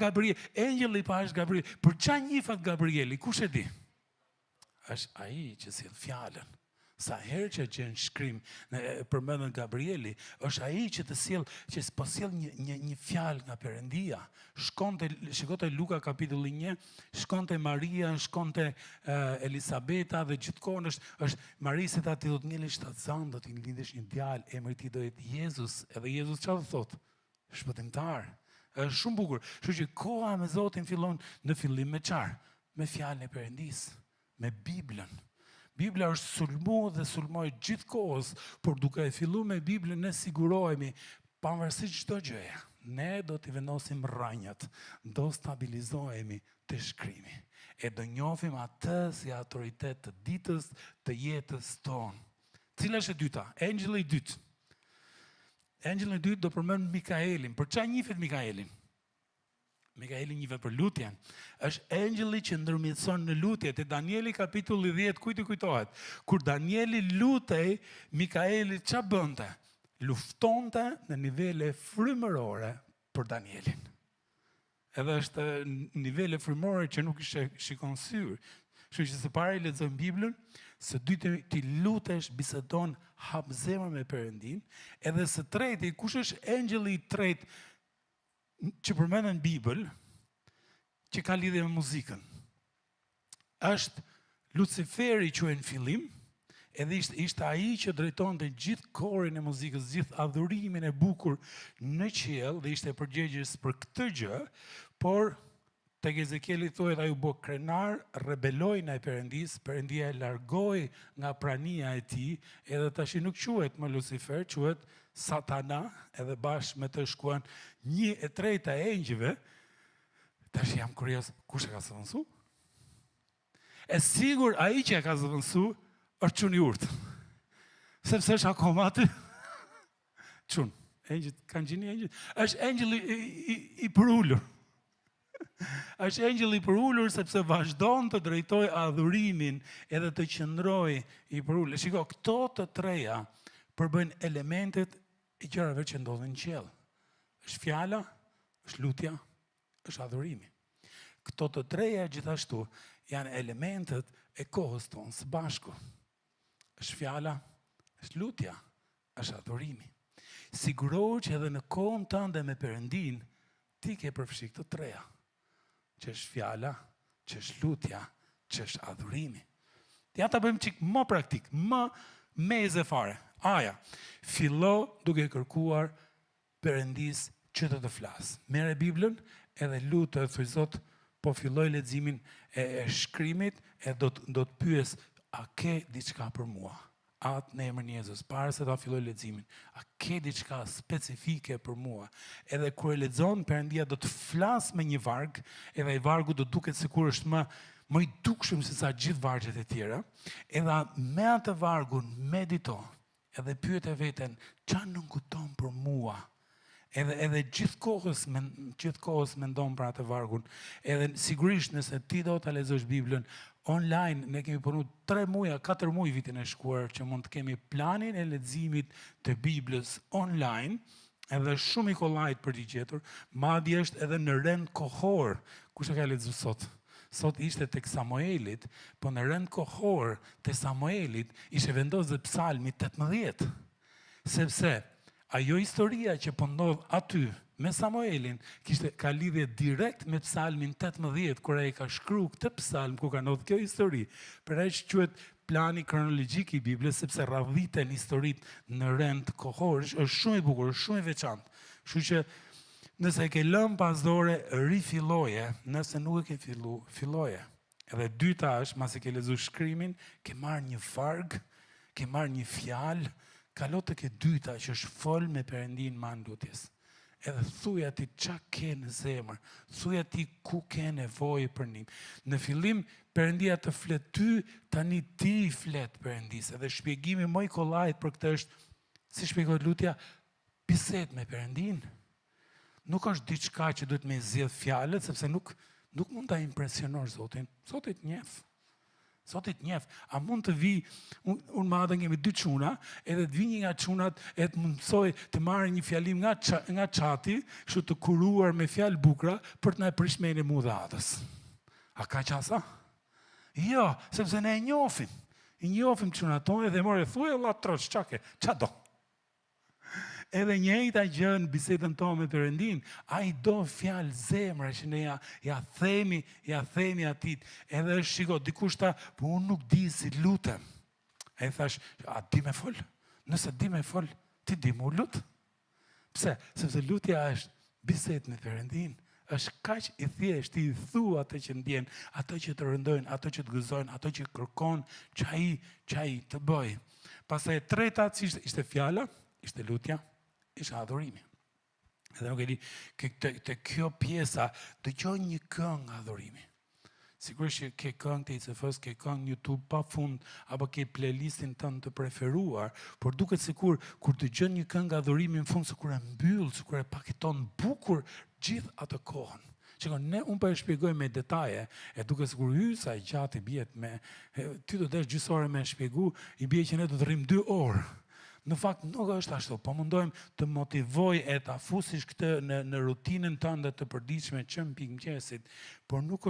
Gabriel, engjëlli pa është Gabriel. Për çfarë njifat Gabrieli? Kush e di? Është ai që sjell fjalën. Sa herë që gjen shkrim përmendën Gabrieli, është ai që të sjell, që po sjell një fjalë nga Perëndia. Shikote Luka kapitulli 1, shkonte Maria, shkonte Elisabeta dhe gjithkohën është Marisë ta ti do të ngelesh shtatzan, do të lindesh një djalë, emri i tij do jetë Jezus, edhe Jezus çfarë thotë? Shpëtimtar. Është shumë bukur. Kështu që koha me Zotin fillon në fillim me çfarë? Me fjalën e Perëndisë, me Biblën. Bibla është sulmu dhe sulmoj gjithë kohës, por duke e fillu me Biblën ne sigurohemi, pavarësisht çdo gjëje, ne do t'i vendosim rrënjët, do stabilizohemi te shkrimi. E do njohim atë si autoritet të ditës, të jetës tonë. Cila është e dyta? Engjëlli i dytë. Engjëlli i dytë do përmend Mikaelin. Për çfarë njihet Mikaelin? Mikaeli njihet për lutjen. Është engjëlli që ndërmjetëson në lutje. Te Danieli kapitulli 10, kujt i kujtohet? Kur Danieli lutej, Mikaeli ç'a bënte? Luftonte në nivele frymërore për Danielin. Edhe është nivele frymërore që nuk ishte shikon syr. Kështu që së pari lexojmë Biblën, së dytë ti lutesh, bisedon, hap zemrën me Perëndin, edhe së treti, kush është engjëlli i tretë që përmenden në Bibël, që ka lidhje me muzikën? Është Luciferi që në fillim, edhe ishte ai që drejtonte gjithë korin e muzikës, gjithë adhurimin e bukur në qiell dhe ishte përgjegjës për këtë gjë, por tek Ezekieli thuhet ai u bë krenar, rebeloi ndaj Perëndisë, Perëndia e largoi nga prania e tij, edhe tash nuk quhet më Lucifer, quhet Satana, edhe bashkë me të shkuan 1/3 e engjëve. Tash jam kurioz, kush e ka zëvendësu? E sigur ai që e ka zëvendësu është çuni urt. Sepse është akoma aty. Çun, engjëjt kanë gjini engjëjt. Është engjëlli i përulur. Është engjëlli i përulur sepse vazhdon të drejtoj adhurimin edhe të qëndroj i përulur. Shiko, këto të treja përbëjnë elementet e gjërave që ndodhin në qiell. Është fjala, është lutja, është adhurimi. Këto të treja gjithashtu janë elementet e kohës tonë së bashku. Është fjala, është lutja, është adhurimi. Sigurohu që edhe në kohën tënde me Perëndin, ti ke përfshi këto treja. Që është fjala, që është lutja, që është adhurimi. Ja ta bëjmë çik më praktik, më meze fare. Aja, fillo duke kërkuar Perëndisë që të flas. Merre Biblën edhe lutë, thuaj Zot, po filloj leximin e shkrimit e do të pyes, a ke diçka për mua? Atë në emrin e Jezus, para se ta filloj leximin, a ke diçka specifike për mua? Edhe kur e lexon, Perëndia do të flas me një varg, edhe ai vargu do duket sikur është më i dukshëm se sa gjithë vargjet e tjera. Edhe me atë vargun medito, edhe pyet e veten, çfarë nënkupton për mua? Edhe gjithë kohës mendon për atë vargun. Edhe sigurisht nëse ti do ta lexosh Biblën online, ne kemi punu 3 muaj, 4 muaj vitin e shkuar që mund të kemi planin e leximit të Biblës online, edhe shumë i kollajt për t'i gjetur, madje është edhe në rend kohor. Kush e ka lexuar sot? Sot ishte tek Samuelit, po në rend kohor te Samuelit ishte vendosur Psalmi 18. Sepse ajo historia që po ndodh aty me Samuelin ka lidhje direkt me Psalmin 18, kur ai ka shkruar këtë psalm ku ka ndodhur kjo histori. Për aq quhet plani kronologjik i Biblës, sepse radhiten historitë në rend kohor, është shumë i bukur, shumë i veçantë. Kështu që nëse e ke lënë pas dore, rifilloje, nëse nuk e ke filloje. Edhe dyta është, masi ke lexuar shkrimin, ke marrë një varg, ke marrë një fjalë, kalo të ke dyta që është fol me Perëndin me anë lutjes. Edhe thuaj ati ç'a ke në zemër, thuaj ati ku ke nevojë për ndihmë. Në fillim Perëndia të flet ty, tani ti flet Perëndisë. Edhe shpjegimi më i kollajt për këtë është, si shpjegohet lutja, bisedë me Perëndin. Nuk është diçka që duhet me zgjedh fjalët, sepse nuk mund ta impresionosh Zotin. Zoti të njeh. Zotit njef, a mund të vi, unë madhe kemi 2 çuna, edhe të vi një nga çunat e të mësoj të marrë një fjalim nga çati, kështu të kuruar me fjalë bukura për të na prish mendjen mu dhe atës. A ka qasa? Jo, sepse ne e njofim. I njofim çunat tonë dhe more thuaj Allah troç, qa do? Edhe njëjta gjë në bisedën tonë me Perëndin, ai do fjalë zemra që ne ja themi atit. Edhe shiko, dikush tha, po unë nuk di si lutem. E thash, a di me fol? Nëse di me fol, ti di mu lut? Pse? Sepse lutja është bisedë me Perëndin. Është kaq i thjeshtë, i thu atë që ndjen, ato që të rëndojnë, ato që të gëzojnë, ato që kërkon, që ai të bëj. Pastaj e treta ishte fjala, ishte lutja, ishte adhurimi. Edhe nuk e di, të kjo pjesa, dëgjoj një këngë adhurimi. Sigurisht që ke këngë të ICF-s, ke këngë YouTube pa fund, apo ke playlistin tënd të preferuar, por duket sikur kur dëgjon një këngë adhurimi në fund, sikur e mbyll, sikur e paketon bukur gjithë atë kohën. Unë po e shpjegoj me detaje, e duke sikur hysa i gjatë i bjet me, ty do desh gjysore me shpjegu, i bje që ne do të rrim 2 orë. Në fakt nuk është ashtu, po mundojmë të motivoj e të afusish këtë në rutinën tënde të përditshme që në pikë mëngjesit, por nuk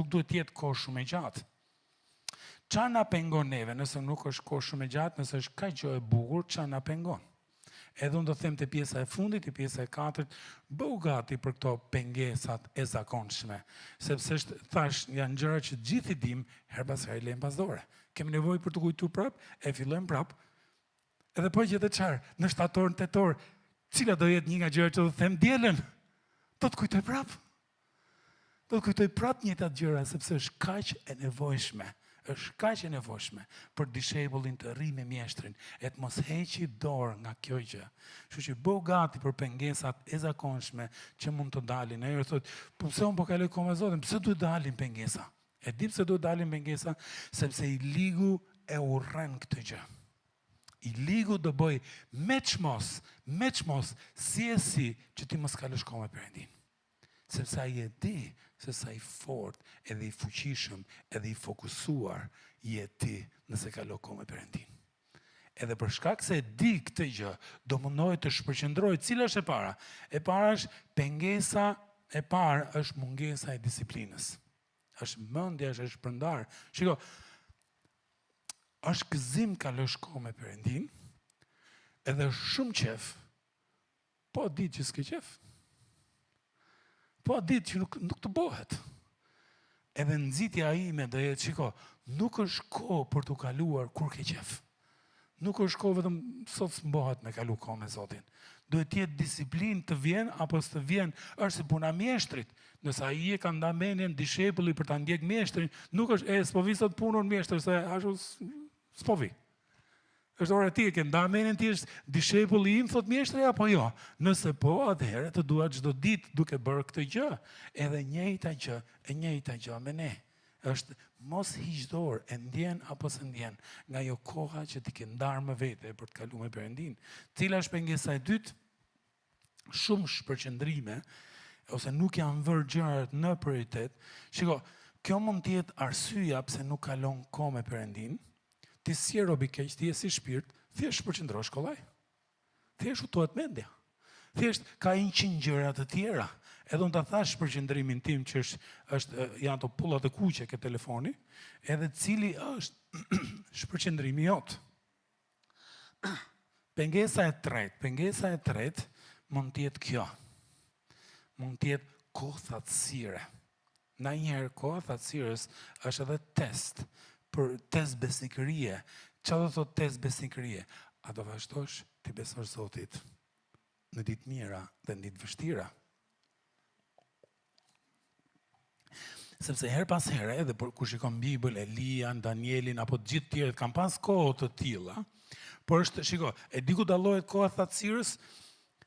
duhet të jetë kohë shumë e gjatë. Qa na pengon neve, nëse nuk është kohë shumë e gjatë, nëse është kaq gjë e bukur, qa na pengon? Edhe unë do them të pjesa e fundit, pjesa e 4, bëu gati për këto pengesat e zakonshme. Sepse thash, janë gjëra që gjithë i dim, her pas herë lejmë pas dore. Kemi nevojë për të kujtuar prap, e fillojmë prap. Edhe po gjithë çfarë, në 7 orë, 8 orë, cila do jetë një nga gjërat që do të them dielën? Do të kujtoj prap. Do të kujtoj prap njëjtat gjëra sepse është kaq e nevojshme. Është kaq e nevojshme për dishebullin të rri me mjeshtrin, e të mos heqi dorë nga kjo gjë. Kështu që bëu gati për pengesat e zakonshme që mund të dalin. Ai thotë, po pse unë po kaloj kohë me Zotin, pse duhet dalin pengesa? E di pse duhet dalin pengesa, sepse i ligu e urren këtë gjë. I ligu do bëj me çmos, si që ti mos kalosh kohë me Perëndin. Sepse ai e di se sa i fort, edhe i fuqishëm, edhe i fokusuar je ti nëse kalo kohë me Perëndin. Edhe për shkak se e di këtë gjë, do mundohet të shpërqendroj. Cila është e para? E para është pengesa e parë është mungesa e disiplinës. Është mendja, është shpërndar. Shiko, është gëzim kalosh kohë me Perëndin, edhe shumë qef, po ditë që s'ke qef. Po ditë që nuk të bëhet. Edhe nxitja ime do jetë, shiko, nuk është kohë për të kaluar kur ke qef. Nuk është kohë vetëm sot s'mbohet me kalu kohë me Zotin. Duhet të jetë disiplinë të vjen, apo s'të vjen, është si puna mjeshtrit. Nëse ai e ka ndamenin dishepulli për ta ndjek mjeshtrin, nuk është s'po vi sot punën mjeshtër se ashtu s'po vi. Është ora ti e ke ndamenin ti është dishepulli im, thot mjeshtri apo jo? Nëse po, atëherë të dua çdo ditë duke bërë këtë gjë. Edhe njëjta gjë me ne. Është mos hiq dorë, e ndjen apo s'e ndjen nga ajo koha që ti ke ndarë me vete për të kaluar me Perëndin. Cila është pengesa e dytë? Shumë shpërqendrime ose nuk janë vërë gjërat në prioritet. Shiko, kjo mund të jetë arsyeja pse nuk kalon kohë me Perëndin. Ti si robi keq, ti je si shpirt, thjesht shpërqendrosh kollaj. Thjesht u tohet mendja. Thjesht ka 100 gjëra të tjera. Edhe unë ta thash shpërqendrimin tim që janë ato pullat e kuqe ke telefoni, edhe cili është shpërqendrimi jot. Pengesa e tretë mund të jetë kjo. Mund të jetë kohë thatësire. Na njëherë kohë thatësirës është edhe test. Për test besnikërie. Qa do thot test besnikërie? A do vazhdosh të besosh Zotit në ditë mira dhe në ditë vështira? Sepse her pas here, edhe kur shikon Bibël, Elian, Danielin, apo gjithë tjerët, kam pas kohë të tilla, por është, shiko, e di ku dallohet koha thatësirës,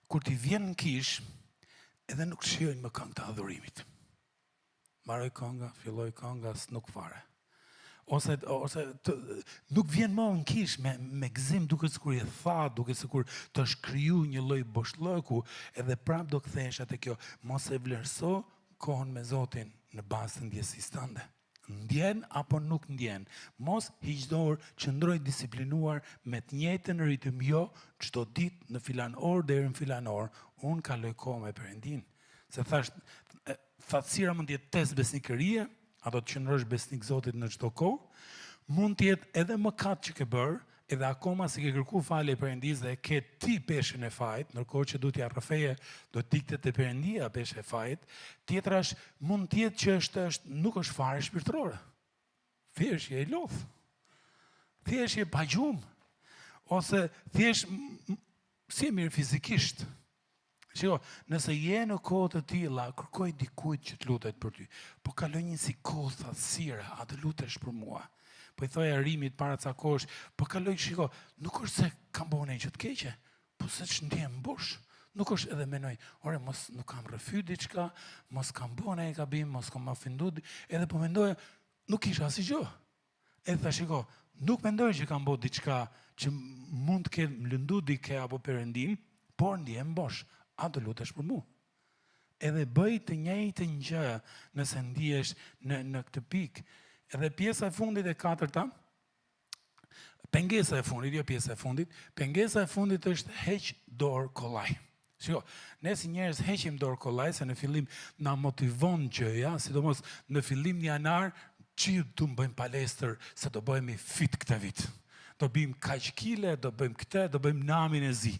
kur ti vjen në kish, edhe nuk shijojnë më këngë të adhurimit. Mbaroj kënga, filloj kënga, nuk fare. Ose nuk vjen më në kish me gëzim duke sikur i tha, duke sikur të shkriju një lloj boshllëku, edhe prap do kthehesh atë kjo, mos e vlerëso kohën me Zotin në bazë të ndjesisë tënde. Ndjen apo nuk ndjen. Mos hiqdor, qëndroj disiplinuar me të njëjtën ritëm, jo çdo ditë në filan orë deri në filan orë, unë kaloj kohë me Perëndin. Se thash, thatësira mund të jetë test besnikërie, ato të qëndrosh besnik Zotit në çdo kohë, mund të jetë edhe mëkat që ke bërë, edhe akoma si ke kërku falje Perëndis dhe ke ti peshën e fajit, ndërkohë që duhet ja rrëfeje, do diktet e Perëndia peshë e fajit. Tjetra mund të jetë që nuk është fare shpirtërore. Thjesht je i lodh. Thjesht je pa gjumë. Ose thjesht si e mirë fizikisht. Shiko, nëse je në kohë të tilla, kërkoj dikujt që të lutet për ty. Po kaloj një kohë thatësire, a të lutesh për mua. Po i thoja Rimit para ca kohësh, po kaloj, shiko, nuk është se kam bërë një që të keqe, po se që ndjem bosh. Nuk është edhe menoj, ore, mos nuk kam rrëfy diçka, mos kam bërë një gabim, mos kam ofendu, edhe po mendoja, nuk isha asgjë gjë. Edhe tha, shiko, nuk mendoj që kam bërë diçka që mund të ketë më lëndu dike apo Perëndim, por ndjem bosh. A të lutesh për mu. Edhe bëj të njëjtën gjë nëse ndihesh në këtë pikë. Edhe pjesa e fundit e katërta, pengesa e fundit, jo pjesa e fundit, pengesa e fundit është heq dorë kollaj. Shiko, ne si njerëz heqim dorë kollaj, se në fillim na motivon gjëja, sidomos në fillim një janar, që du bëjmë palestër, se do bëjmë fit këtë vit. Do bëjmë kaq kile, do bëjmë këtë, do bëjmë namin e zi.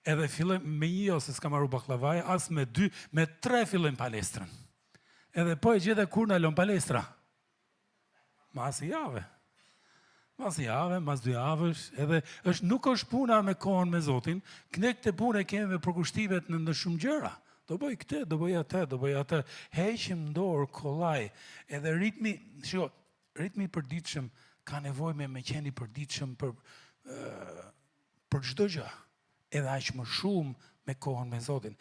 Edhe fillojmë me një ose s'ka marru baklavaj, as me 2, me 3 fillojmë palestrën. Edhe po e gjete kur në lëm palestra? Mas jave. Mas jave, mas 2 javësh, edhe nuk është puna me kohën me Zotin, ne këtë punë e kemi me përkushtimet në shumë gjëra. Do bëj këtë, do bëj atë. Heqim dorë kollaj, edhe ritmi i përditshëm ka nevojë me qenë i përditshëm për çdo gjë. Edhe aq më shumë me kohën me Zotin.